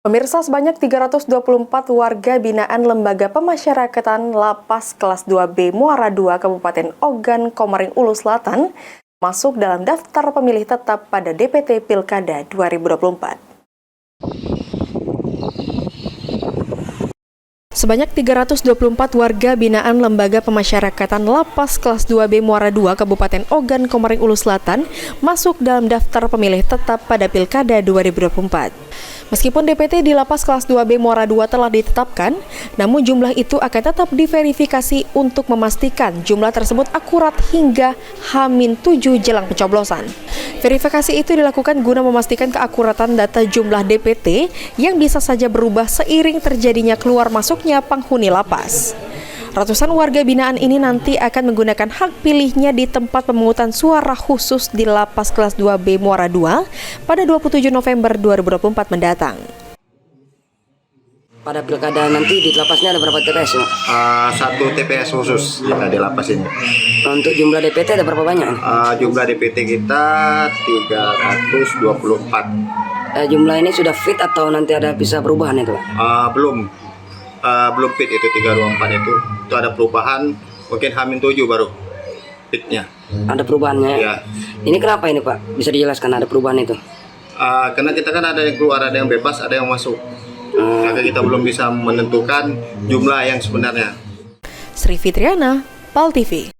Pemirsa, sebanyak 324 warga binaan Lembaga Pemasyarakatan Lapas Kelas 2B Muara II Kabupaten Ogan Komering Ulu Selatan masuk dalam daftar pemilih tetap pada DPT Pilkada 2024. Sebanyak 324 warga binaan Lembaga Pemasyarakatan Lapas Kelas 2B Muara II Kabupaten Ogan Komering Ulu Selatan masuk dalam daftar pemilih tetap pada Pilkada 2024. Meskipun DPT di Lapas Kelas 2B Muara II telah ditetapkan, namun jumlah itu akan tetap diverifikasi untuk memastikan jumlah tersebut akurat hingga H-7 jelang pencoblosan. Verifikasi itu dilakukan guna memastikan keakuratan data jumlah DPT yang bisa saja berubah seiring terjadinya keluar masuknya penghuni lapas. Ratusan warga binaan ini nanti akan menggunakan hak pilihnya di tempat pemungutan suara khusus di Lapas Kelas 2B Muara II pada 27 November 2024 mendatang. Pada pilkada nanti di lapasnya ada berapa TPS? Satu TPS khusus kita di lapas ini. Untuk jumlah DPT ada berapa banyak? Jumlah DPT kita 324. Jumlah ini sudah fit atau nanti ada bisa perubahan itu? Belum fit itu 324 itu ada perubahan, mungkin H-7 baru fitnya. Ada perubahannya? Ya. Ini kenapa ini Pak? Bisa dijelaskan ada perubahan itu? Karena kita kan ada yang keluar, ada yang bebas, ada yang masuk. Maka kita belum bisa menentukan jumlah yang sebenarnya. Sri Fitriana, PAL TV.